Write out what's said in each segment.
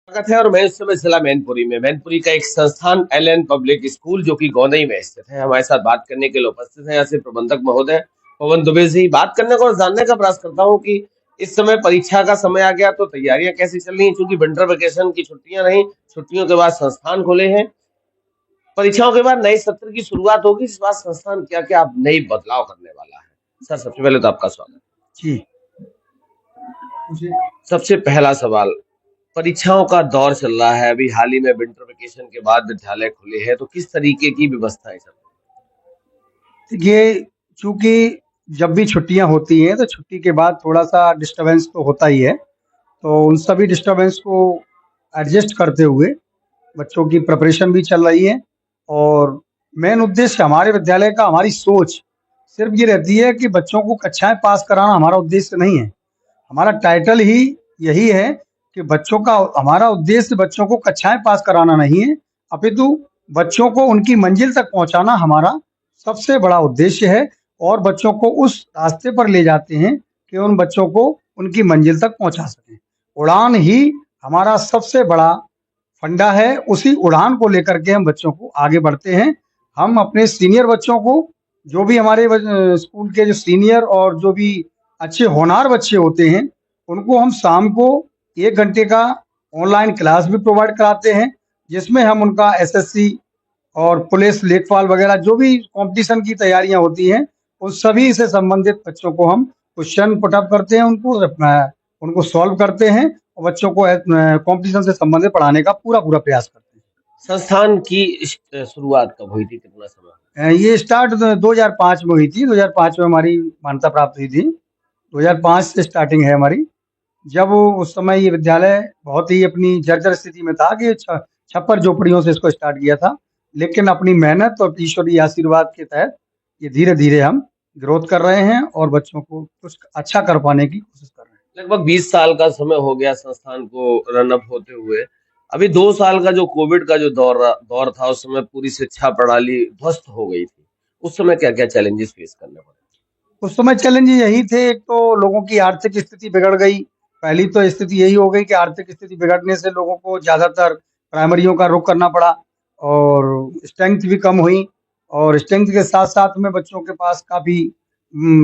स्वागत है और मैं इस समय जिला मैनपुरी में मैनपुरी का एक संस्थान एलएन पब्लिक स्कूल जो कि गौनई में स्थित है। हमारे साथ बात करने के लिए उपस्थित है यहाँ से प्रबंधक महोदय पवन दुबे जी। बात करने को और जानने का प्रयास करता हूँ कि इस समय परीक्षा का समय आ गया तो तैयारियां कैसी चल रही हैं, क्योंकि विंटर वेकेशन की छुट्टियां रही, छुट्टियों के बाद संस्थान खुले हैं, परीक्षाओं के बाद नए सत्र की शुरुआत होगी। इस बार संस्थान क्या क्या नई बदलाव करने वाला है? सर, सबसे पहले तो आपका स्वागत। जी, सबसे पहला सवाल, परीक्षाओं का दौर चल रहा है, अभी हाल ही में विंटर वेकेशन के बाद विद्यालय खुले हैं, तो किस तरीके की व्यवस्थाएं चल रही देखिए, चूंकि जब भी छुट्टियां होती हैं तो छुट्टी के बाद थोड़ा सा डिस्टरबेंस तो होता ही है। तो उन सभी डिस्टरबेंस को एडजस्ट करते हुए बच्चों की प्रिपरेशन भी चल रही है। और मेन उद्देश्य हमारे विद्यालय का, हमारी सोच सिर्फ ये रहती है कि बच्चों को कक्षाएं पास कराना हमारा उद्देश्य नहीं है। हमारा टाइटल ही यही है कि बच्चों का, हमारा उद्देश्य बच्चों को कक्षाएं पास कराना नहीं है, अपितु बच्चों को उनकी मंजिल तक पहुंचाना हमारा सबसे बड़ा उद्देश्य है। और बच्चों को उस रास्ते पर ले जाते हैं कि उन बच्चों को उनकी मंजिल तक पहुंचा सकें। उड़ान ही हमारा सबसे बड़ा फंडा है। उसी उड़ान को लेकर के हम बच्चों को आगे बढ़ते हैं। हम अपने सीनियर बच्चों को, जो भी हमारे स्कूल के जो सीनियर और जो भी अच्छे होनहार बच्चे होते हैं, उनको हम शाम को 1 घंटे का ऑनलाइन क्लास भी प्रोवाइड कराते हैं, जिसमें हम उनका एसएससी और पुलिस, लेखपाल वगैरह जो भी कंपटीशन की तैयारियां होती हैं, उस सभी से संबंधित बच्चों को हम क्वेश्चन पुटअप करते हैं, उनको सॉल्व करते हैं और बच्चों को कंपटीशन से संबंधित पढ़ाने का पूरा पूरा प्रयास करते हैं। संस्थान की शुरुआत कब हुई थी, कितना समय? ये स्टार्ट 2005 में हुई थी। 2005 में हमारी मान्यता प्राप्त हुई थी। 2005 से स्टार्टिंग है हमारी। जब उस समय ये विद्यालय बहुत ही अपनी जर्जर स्थिति में था कि छप्पर झोपड़ियों से इसको स्टार्ट किया था, लेकिन अपनी मेहनत और ईश्वरीय आशीर्वाद के तहत ये धीरे धीरे हम ग्रोथ कर रहे हैं और बच्चों को कुछ अच्छा कर पाने की कोशिश कर रहे हैं। लगभग 20 साल का समय हो गया संस्थान को रनअप होते हुए। अभी 2 साल का जो कोविड का जो दौर था, उस समय पूरी शिक्षा प्रणाली ध्वस्त हो गई थी। उस समय क्या क्या चैलेंजेस फेस करने पड़े? उस समय चैलेंज यही थे, एक तो लोगों की आर्थिक स्थिति बिगड़ गई। पहली तो स्थिति यही हो गई कि आर्थिक स्थिति बिगड़ने से लोगों को ज़्यादातर प्राइमरियों का रुख करना पड़ा और स्ट्रेंथ भी कम हुई। और स्ट्रेंथ के साथ साथ में बच्चों के पास काफ़ी,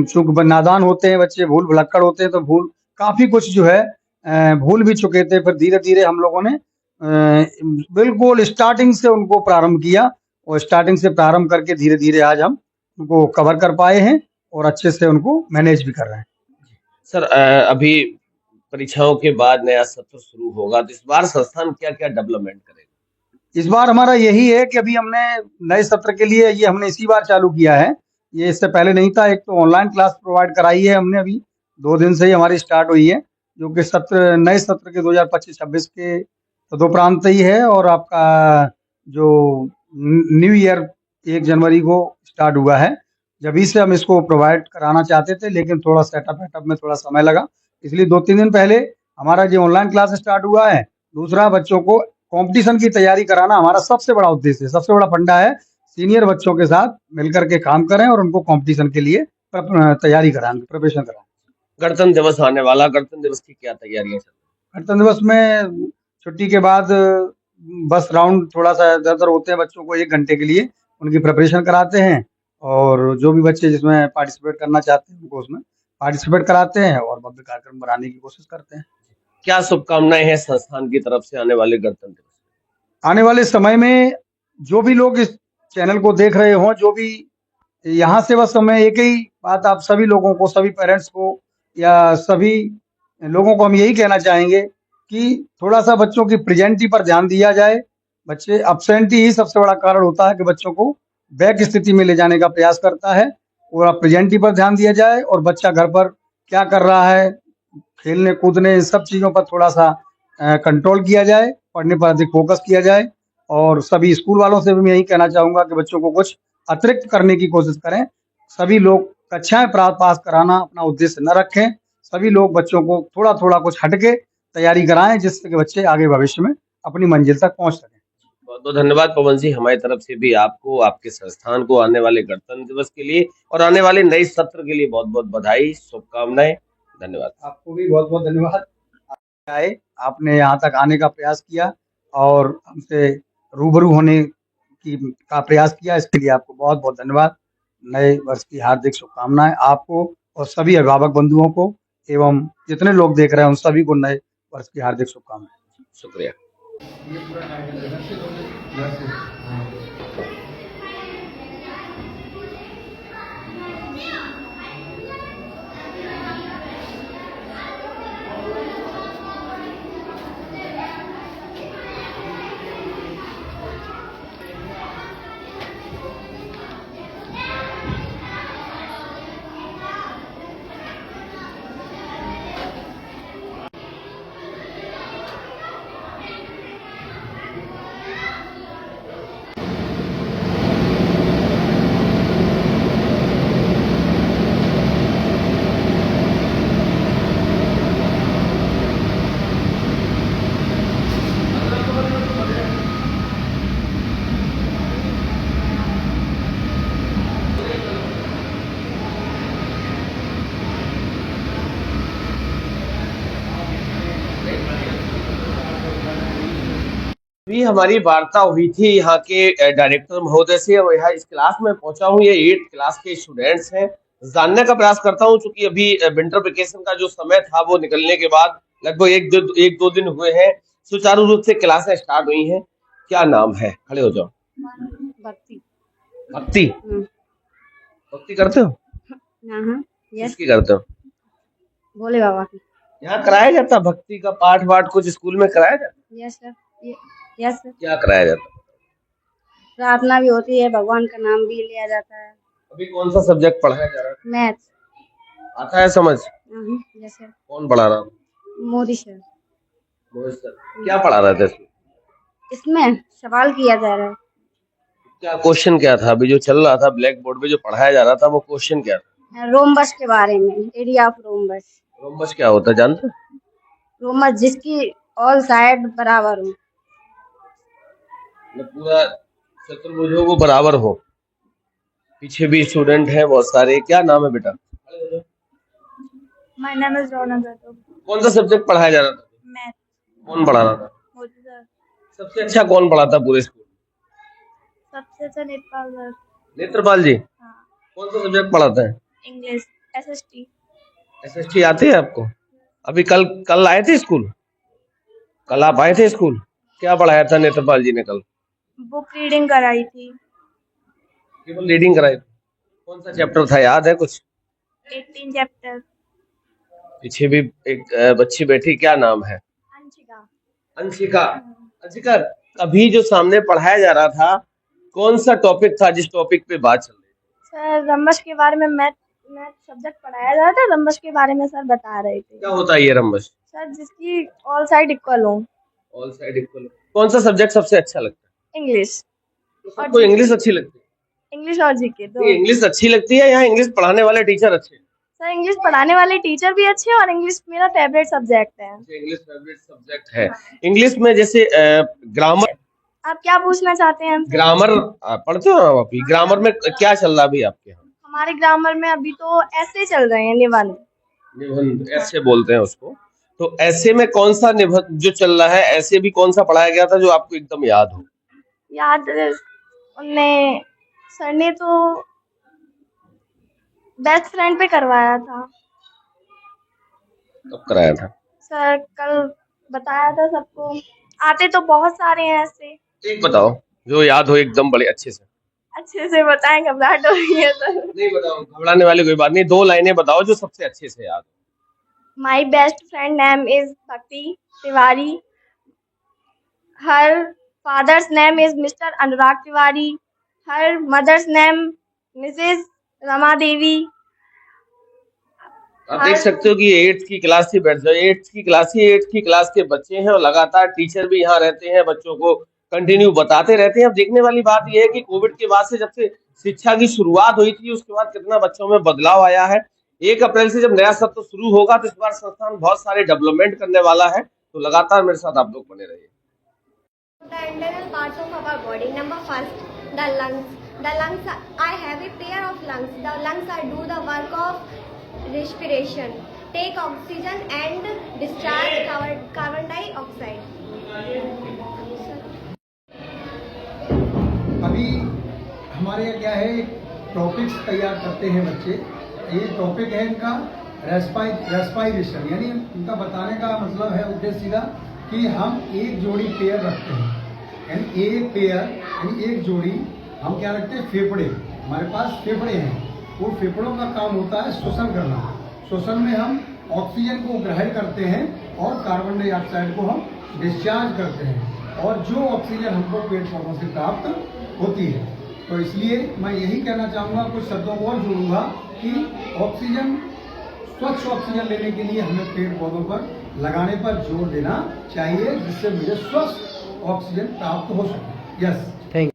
चूंकि नादान होते हैं बच्चे, भूल भुलक्कड़ होते हैं, तो भूल काफ़ी कुछ जो है भूल भी चुके थे। फिर धीरे धीरे हम लोगों ने बिल्कुल स्टार्टिंग से उनको प्रारंभ किया और स्टार्टिंग से प्रारंभ करके धीरे धीरे आज हम उनको कवर कर पाए हैं और अच्छे से उनको मैनेज भी कर रहे हैं। सर, अभी परीक्षाओं के बाद नया सत्र शुरू होगा, तो इस बार संस्थान क्या क्या डेवलपमेंट करेगा? इस बार हमारा यही है कि अभी हमने नए सत्र के लिए, ये हमने इसी बार चालू किया है, ये इससे पहले नहीं था। एक तो ऑनलाइन क्लास प्रोवाइड कराई है हमने, अभी 2 दिन से ही हमारी स्टार्ट हुई है, जो कि नए सत्र के 2025-26 के तदुपरांत ही है। और आपका जो न्यू ईयर 1 जनवरी को स्टार्ट हुआ है, जब से हम इसको प्रोवाइड कराना चाहते थे, लेकिन थोड़ा सेटअप वेटअप में थोड़ा समय लगा, इसलिए 2-3 दिन पहले हमारा जो ऑनलाइन क्लास स्टार्ट हुआ है। दूसरा, बच्चों को कंपटीशन की तैयारी कराना हमारा सबसे बड़ा उद्देश्य है, सबसे बड़ा फंडा है। सीनियर बच्चों के साथ मिलकर के काम करें और उनको कंपटीशन के लिए तैयारी कराएं, प्रिपरेशन कराएं। गणतंत्र दिवस आने वाला, गणतंत्र दिवस की क्या तैयारियां चल रही? गणतंत्र दिवस में छुट्टी के बाद बस राउंड थोड़ा सा इधर उधर होते हैं, बच्चों को 1 घंटे के लिए उनकी प्रिपरेशन कराते हैं और जो भी बच्चे जिसमें पार्टिसिपेट करना चाहते हैं उनको उसमें पार्टिसिपेट कराते हैं और भव्य कार्यक्रम बनाने की कोशिश करते हैं। क्या शुभकामनाएं हैं संस्थान की तरफ से आने वाले गणतंत्र दिवस? आने वाले समय में जो भी लोग इस चैनल को देख रहे हों, जो भी यहाँ से, बस मैं एक ही बात आप सभी लोगों को, सभी पेरेंट्स को या सभी लोगों को हम यही कहना चाहेंगे कि थोड़ा सा बच्चों की प्रेजेंटी पर ध्यान दिया जाए। बच्चे अब्सेंटी ही सबसे बड़ा कारण होता है कि बच्चों को बैक स्थिति में ले जाने का प्रयास करता है। और प्रेजेंटी पर ध्यान दिया जाए और बच्चा घर पर क्या कर रहा है, खेलने कूदने, इन सब चीज़ों पर थोड़ा सा कंट्रोल किया जाए, पढ़ने पर अधिक फोकस किया जाए। और सभी स्कूल वालों से भी मैं यही कहना चाहूँगा कि बच्चों को कुछ अतिरिक्त करने की कोशिश करें। सभी लोग कक्षाएं पास कराना अपना उद्देश्य न रखें। सभी लोग बच्चों को थोड़ा थोड़ा कुछ हटके तैयारी कराएं, जिससे कि बच्चे आगे भविष्य में अपनी मंजिल तक पहुंच सकें। बहुत बहुत धन्यवाद पवन जी, हमारी तरफ से भी आपको, आपके संस्थान को आने वाले गणतंत्र दिवस के लिए और आने वाले नए सत्र के लिए बहुत बहुत बधाई, शुभकामनाएं। धन्यवाद। आपको भी बहुत बहुत धन्यवाद। आए, आपने यहाँ तक आने का प्रयास किया और हमसे रूबरू होने की का प्रयास किया, इसके लिए आपको बहुत-बहुत धन्यवाद। नए वर्ष की हार्दिक शुभकामनाएँ आपको और सभी अभिभावक बंधुओं को एवं जितने लोग देख रहे हैं उन सभी को नए वर्ष की हार्दिक शुभकामनाएँ। शुक्रिया। अभी हमारी वार्ता हुई थी यहाँ के डायरेक्टर महोदय से और यहाँ इस क्लास में पहुंचा हूँ। ये 8th क्लास के स्टूडेंट्स हैं। जानने का प्रयास करता हूँ क्योंकि अभी विंटर वेकेशन का जो समय था वो निकलने के बाद लगभग एक दो दिन हुए हैं, सुचारू रूप से क्लासें स्टार्ट हुई हैं। क्या नाम है? खड़े हो जाओ। भक्ति। भक्ति? भक्ति करते हो? यस, किसकी करते हो? भोले बाबा की। यहाँ कराया जाता भक्ति का पाठ वाठ कुछ स्कूल में कराया जाता? Yes sir, yes sir. क्या कराया जाता? प्रार्थना भी होती है, भगवान का नाम भी लिया जाता है। अभी कौन सा सब्जेक्ट पढ़ाया जा रहा है? मैथ। आता है समझ? Yes sir. कौन पढ़ा रहा? मोदी सर। मोहित सर। क्या पढ़ा रहे थे इसमें? इसमें सवाल किया जा रहा है। क्या क्वेश्चन क्या था? अभी जो चल रहा था ब्लैक बोर्ड पे जो पढ़ाया जा रहा था वो क्वेश्चन क्या था? रोमबस के बारे में, एरिया ऑफ रोमबस। रोमबस क्या होता है जानते हो? रोमबस जिसकी ऑल साइड बराबर हो, मतलब पूरा चतुर्भुज हो, वो बराबर हो। पीछे भी स्टूडेंट हैं बहुत सारे। क्या नाम है बेटा? माय नेम इज रौनक जाटव। कौन सा सब्जेक्ट पढ़ाया जा रहा था? मैथ। कौन पढ़ा रहा था? मोदी सर। सबसे अच्छा कौन पढ़ाता पूरे स्कूल? सबसे अच्छा नेत्रपाल सर। नेत्रपाल जी? हाँ। कौन सा सब्जेक्ट पढ़ाता है? English, SST. एसएसटी आती है आपको? अभी कल आए थे स्कूल? कल आप आए थे स्कूल? क्या पढ़ाया था नेत्रपाल जी ने कल? बुक रीडिंग कराई थी। केवल रीडिंग कराई? कौन सा चैप्टर था, याद है कुछ? 18 चैप्टर। पीछे भी एक बच्ची बैठी, क्या नाम है? अंशिका। अंशिका। अंशिका, अभी जो सामने पढ़ाया जा रहा था कौन सा टॉपिक था जिस टॉपिक पे बात चल रही थी? सर रंबस के बारे में मैथ सब्जेक्ट पढ़ाया जा रहा था। रंबस के बारे में सर बता रहे थे। क्या होता है ये रंबस? सर जिसकी ऑल साइड इक्वल हो। All side equal. कौन सा सब्जेक्ट सबसे अच्छा लगता है? इंग्लिश। तो सबको इंग्लिश अच्छी लगती है? इंग्लिश और जीके दो। इंग्लिश अच्छी लगती है या इंग्लिश पढ़ाने वाले टीचर अच्छे? सर इंग्लिश पढ़ाने वाले टीचर भी अच्छे और इंग्लिश मेरा फेवरेट सब्जेक्ट है। इंग्लिश फेवरेट सब्जेक्ट है। इंग्लिश में जैसे ग्रामर, आप क्या पूछना चाहते हैं हमसे? ग्रामर पढ़ते हो आप? अभी ग्रामर में क्या चल रहा है अभी आपके यहाँ? हमारे ग्रामर में अभी तो ऐसे चल रहे हैं निबंध। निबंध ऐसे बोलते हैं उसको। तो ऐसे में कौन सा निबंध जो चल रहा है, ऐसे भी कौन सा पढ़ाया गया था जो आपको एकदम याद हो? याद उनने सर ने तो बेस्ट फ्रेंड पे करवाया था। कब कराया था? सर कल बताया था सबको। आते तो बहुत सारे हैं ऐसे। एक बताओ जो याद हो एकदम बड़े अच्छे से बताएं, घबराहट हो रही है सर। नहीं बताओ, घबराने वाली कोई बात नहीं। 2 लाइनें बताओ जो सबसे अच्छे से याद हो। My best friend name is Bhakti Tiwari. Her father's name is mister Anurag Tiwari. Her mother's name missus Rama Devi. आप देख सकते हो कि 8th की क्लास से बैठ जाओ। 8th की क्लास के बच्चे हैं और लगातार टीचर भी यहाँ रहते हैं, बच्चों को कंटिन्यू बताते रहते हैं। अब देखने वाली बात यह है कि कोविड के बाद से जब से शिक्षा की शुरुआत हुई थी उसके बाद कितना बच्चों में बदलाव आया है। 1 अप्रैल से जब नया सत्र शुरू होगा तो इस बार संस्थान बहुत सारे डेवलपमेंट करने वाला है। तो लगातार मेरे साथ आप लोग बने रहिए। The internal parts of our body. Number first, the lungs. The lungs, I have a pair of lungs. The lungs do the work of respiration. take oxygen and discharge carbon dioxide. अभी हमारे यहाँ क्या है, topics तैयार करते हैं बच्चे। ये टॉपिक है इनका रेस्पायरेशन, यानी इनका बताने का मतलब है उद्देश्य सीधा कि हम एक जोड़ी पेयर रखते हैं, यानी एक पेयर यानी एक जोड़ी हम क्या रखते हैं, फेफड़े। हमारे पास फेफड़े हैं, वो फेफड़ों का काम होता है श्वसन करना। श्वसन में हम ऑक्सीजन को ग्रहण करते हैं और कार्बन डाइऑक्साइड को हम डिस्चार्ज करते हैं, और जो ऑक्सीजन हमको पेड़ पौधों से प्राप्त होती है। तो इसलिए मैं यही कहना चाहूँगा, कुछ शब्दों को और जोड़ूंगा कि ऑक्सीजन, स्वच्छ ऑक्सीजन लेने के लिए हमें पेड़ पौधों पर लगाने पर जोर देना चाहिए, जिससे मुझे स्वच्छ ऑक्सीजन प्राप्त हो सके। Yes, thank you.